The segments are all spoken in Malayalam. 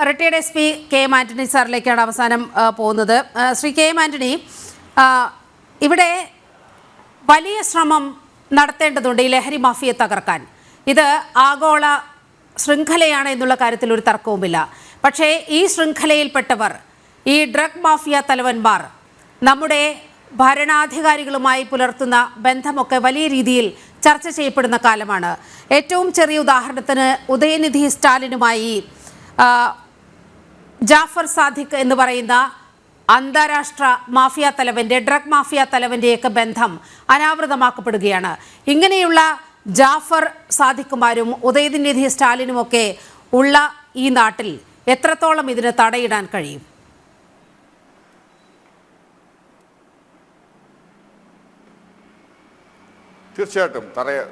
Retired SP K M Antony സാറിലേക്കാണ് അവസാനം പോകുന്നത്. ശ്രീ കെ എം ആന്റണി, ഇവിടെ വലിയ ശ്രമം നടത്തേണ്ടതുണ്ട് ഈ ലഹരി മാഫിയെ തകർക്കാൻ. ഇത് ആഗോള ശൃംഖലയാണ് എന്നുള്ള കാര്യത്തിൽ ഒരു തർക്കവുമില്ല. പക്ഷേ ഈ ശൃംഖലയിൽപ്പെട്ടവർ, ഈ ഡ്രഗ് മാഫിയ തലവന്മാർ നമ്മുടെ ഭരണാധികാരികളുമായി പുലർത്തുന്ന ബന്ധമൊക്കെ വലിയ രീതിയിൽ ചർച്ച ചെയ്യപ്പെടുന്ന കാലമാണ്. ഏറ്റവും ചെറിയ ഉദാഹരണത്തിന് ഉദയനിധി സ്റ്റാലിനുമായി ജാഫർ സാദിഖ് എന്ന് പറയുന്ന അന്താരാഷ്ട്ര മാഫിയ തലവൻ്റെ, ഡ്രഗ് മാഫിയ തലവൻ്റെയൊക്കെ ബന്ധം അനാവൃതമാക്കപ്പെടുകയാണ്. ഇങ്ങനെയുള്ള ജാഫർ സാദിഖുമാരും ഉദയനിധി സ്റ്റാലിനുമൊക്കെ ഉള്ള ഈ നാട്ടിൽ എത്രത്തോളം ഇതിന് തടയിടാൻ കഴിയും? തീർച്ചയായിട്ടും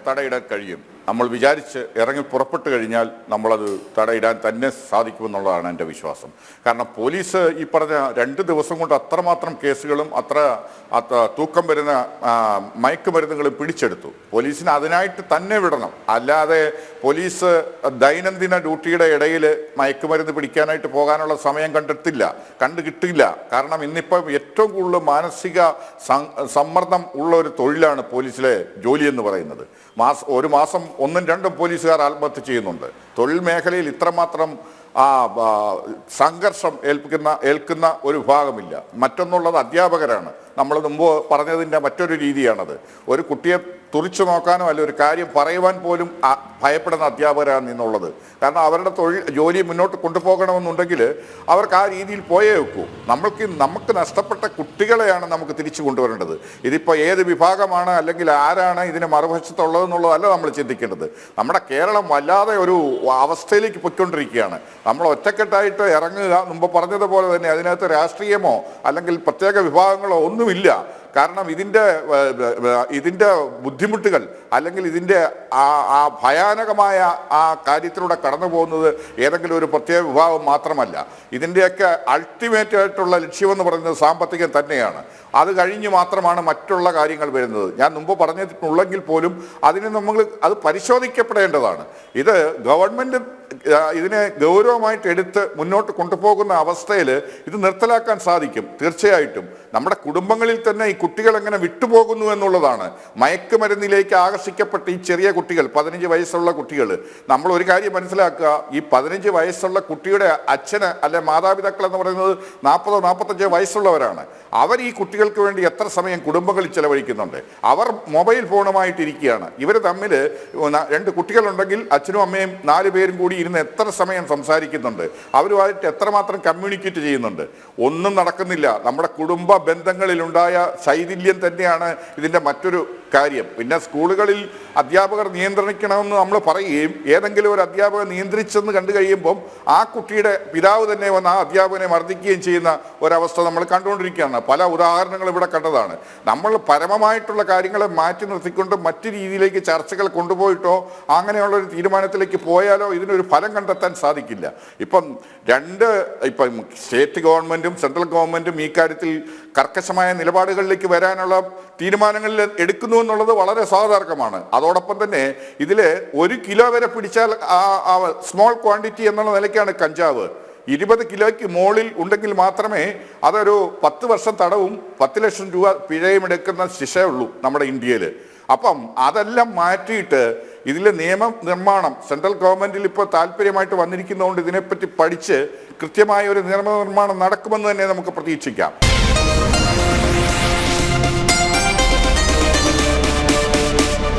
തടയിടാൻ കഴിയും. നമ്മൾ വിചാരിച്ച് ഇറങ്ങി പുറപ്പെട്ടു കഴിഞ്ഞാൽ നമ്മളത് തടയിടാൻ തന്നെ സാധിക്കുമെന്നുള്ളതാണ് എൻ്റെ വിശ്വാസം. കാരണം പോലീസ് ഈ പറഞ്ഞ 2 ദിവസം കൊണ്ട് അത്രമാത്രം കേസുകളും അത്ര തൂക്കം വരുന്ന മയക്കുമരുന്നുകളും പിടിച്ചെടുത്തു. പോലീസിന് അതിനായിട്ട് തന്നെ വിടണം. അല്ലാതെ പോലീസ് ദൈനംദിന ഡ്യൂട്ടിയുടെ ഇടയിൽ മയക്കുമരുന്ന് പിടിക്കാനായിട്ട് പോകാനുള്ള സമയം കണ്ടു കിട്ടില്ല. കാരണം ഇന്നിപ്പം ഏറ്റവും കൂടുതൽ മാനസിക സമ്മർദ്ദം ഉള്ള ഒരു തൊഴിലാണ് പോലീസിലെ ജോലി എന്ന് പറയുന്നത്. ഒരു മാസം 1-2 പോലീസുകാർ ആത്മഹത്യ ചെയ്യുന്നുണ്ട്. തൊഴിൽ മേഖലയിൽ ഇത്രമാത്രം സംഘർഷം ഏൽക്കുന്ന ഒരു വിഭാഗമില്ല. മറ്റൊന്നുള്ളത് അധ്യാപകരാണ്. നമ്മൾ മുമ്പ് പറഞ്ഞതിൻ്റെ മറ്റൊരു രീതിയാണത്. ഒരു കുട്ടിയെ തുറിച്ചു നോക്കാനോ അല്ല ഒരു കാര്യം പറയുവാൻ പോലും ഭയപ്പെടുന്ന അധ്യാപകരാണ് എന്നുള്ളത്. കാരണം അവരുടെ ജോലി മുന്നോട്ട് കൊണ്ടുപോകണമെന്നുണ്ടെങ്കിൽ അവർക്ക് ആ രീതിയിൽ പോയേ വെക്കൂ. നമുക്ക് നഷ്ടപ്പെട്ട കുട്ടികളെയാണ് നമുക്ക് തിരിച്ചു കൊണ്ടുവരേണ്ടത്. ഇതിപ്പോൾ ഏത് വിഭാഗമാണ് അല്ലെങ്കിൽ ആരാണ് ഇതിന് മറുവശത്തുള്ളതെന്നുള്ളതല്ല നമ്മൾ ചിന്തിക്കേണ്ടത്. നമ്മുടെ കേരളം വല്ലാതെ ഒരു അവസ്ഥയിലേക്ക് പൊയ്ക്കൊണ്ടിരിക്കുകയാണ്. നമ്മൾ ഒറ്റക്കെട്ടായിട്ട് ഇറങ്ങുക, മുമ്പ് പറഞ്ഞതുപോലെ തന്നെ അതിനകത്ത് രാഷ്ട്രീയമോ അല്ലെങ്കിൽ പ്രത്യേക വിഭാഗങ്ങളോ ഒന്നുമില്ല. കാരണം ഇതിൻ്റെ ബുദ്ധിമുട്ടുകൾ അല്ലെങ്കിൽ ഇതിൻ്റെ ആ ഭയാനകമായ ആ കാര്യത്തിലൂടെ കടന്നു പോകുന്നത് ഏതെങ്കിലും ഒരു പ്രത്യേക വിഭാഗം മാത്രമല്ല. ഇതിൻ്റെയൊക്കെ അൾട്ടിമേറ്റ് ആയിട്ടുള്ള ലക്ഷ്യമെന്ന് പറയുന്നത് സാമ്പത്തികം തന്നെയാണ്. അത് കഴിഞ്ഞ് മാത്രമാണ് മറ്റുള്ള കാര്യങ്ങൾ വരുന്നത്. ഞാൻ മുമ്പ് പറഞ്ഞിട്ടുള്ളെങ്കിൽ പോലും അത് പരിശോധിക്കപ്പെടേണ്ടതാണ്. ഇത് ഗവൺമെൻറ് ഇതിനെ ഗൗരവമായിട്ട് എടുത്ത് മുന്നോട്ട് കൊണ്ടുപോകുന്ന അവസ്ഥയിൽ ഇത് നിർത്തലാക്കാൻ സാധിക്കും. തീർച്ചയായിട്ടും നമ്മുടെ കുടുംബങ്ങളിൽ തന്നെ ഈ കുട്ടികൾ എങ്ങനെ വിട്ടുപോകുന്നു എന്നുള്ളതാണ്. മയക്കുമരുന്നിലേക്ക് ആകർഷിക്കപ്പെട്ട ഈ ചെറിയ കുട്ടികൾ, 15 വയസ്സുള്ള കുട്ടികൾ, നമ്മൾ ഒരു കാര്യം മനസ്സിലാക്കുക, ഈ 15 വയസ്സുള്ള കുട്ടിയുടെ അച്ഛന് അല്ലെ മാതാപിതാക്കൾ എന്ന് പറയുന്നത് 40-45 വയസ്സുള്ളവരാണ്. അവർ ഈ കുട്ടികൾക്ക് വേണ്ടി എത്ര സമയം കുടുംബങ്ങളിൽ ചെലവഴിക്കുന്നുണ്ട്? അവർ മൊബൈൽ ഫോണുമായിട്ടിരിക്കുകയാണ്. ഇവർ തമ്മിൽ 2 കുട്ടികളുണ്ടെങ്കിൽ അച്ഛനും അമ്മയും 4 പേരും കൂടി ഇരുന്ന് എത്ര സമയം സംസാരിക്കുന്നുണ്ട്? അവരുമായിട്ട് എത്രമാത്രം കമ്മ്യൂണിക്കേറ്റ് ചെയ്യുന്നുണ്ട്? ഒന്നും നടക്കുന്നില്ല. നമ്മുടെ കുടുംബ ബന്ധങ്ങളിലുണ്ടായ ശൈഥില്യം തന്നെയാണ് ഇതിൻ്റെ മറ്റൊരു കാര്യം. പിന്നെ സ്കൂളുകളിൽ അധ്യാപകർ നിയന്ത്രിക്കണമെന്ന് നമ്മൾ പറയുകയും ഏതെങ്കിലും ഒരു അധ്യാപകർ നിയന്ത്രിച്ചെന്ന് കണ്ടു കഴിയുമ്പം ആ കുട്ടിയുടെ പിതാവ് തന്നെ വന്ന് ആ അധ്യാപകനെ മർദ്ദിക്കുകയും ചെയ്യുന്ന ഒരവസ്ഥ നമ്മൾ കണ്ടുകൊണ്ടിരിക്കുകയാണ്. പല ഉദാഹരണങ്ങൾ ഇവിടെ കണ്ടതാണ്. നമ്മൾ പരമമായിട്ടുള്ള കാര്യങ്ങളെ മാറ്റി നിർത്തിക്കൊണ്ട് മറ്റു രീതിയിലേക്ക് ചർച്ചകൾ കൊണ്ടുപോയിട്ടോ അങ്ങനെയുള്ളൊരു തീരുമാനത്തിലേക്ക് പോയാലോ ഇതിനൊരു ഫലം കണ്ടെത്താൻ സാധിക്കില്ല. ഇപ്പം സ്റ്റേറ്റ് ഗവൺമെൻറ്റും സെൻട്രൽ ഗവൺമെൻറ്റും ഈ കാര്യത്തിൽ കർക്കശമായ നിലപാടുകളിലേക്ക് വരാനുള്ള തീരുമാനങ്ങളിൽ എടുക്കുന്നു എന്നുള്ളത് വളരെ സ്വാഭാവികമാണ്. അതോടൊപ്പം തന്നെ ഇതിൽ 1 കിലോ വരെ പിടിച്ചാൽ സ്മോൾ ക്വാണ്ടിറ്റി എന്നുള്ള നിലയ്ക്കാണ് കഞ്ചാവ്. 20 കിലോയ്ക്ക് മുകളിൽ ഉണ്ടെങ്കിൽ മാത്രമേ അതൊരു 10 വർഷം തടവും 10 ലക്ഷം രൂപ പിഴയും എടുക്കുന്ന ശിക്ഷയുള്ളൂ നമ്മുടെ ഇന്ത്യയിൽ. അപ്പം അതെല്ലാം മാറ്റിയിട്ട് ഇതിലെ നിയമനിർമ്മാണം സെൻട്രൽ ഗവൺമെൻറ്റിൽ ഇപ്പോൾ താല്പര്യമായിട്ട് വന്നിരിക്കുന്നതുകൊണ്ട് ഇതിനെപ്പറ്റി പഠിച്ച് കൃത്യമായ ഒരു നിയമനിർമ്മാണം നടക്കുമെന്ന് തന്നെ നമുക്ക് പ്രതീക്ഷിക്കാം.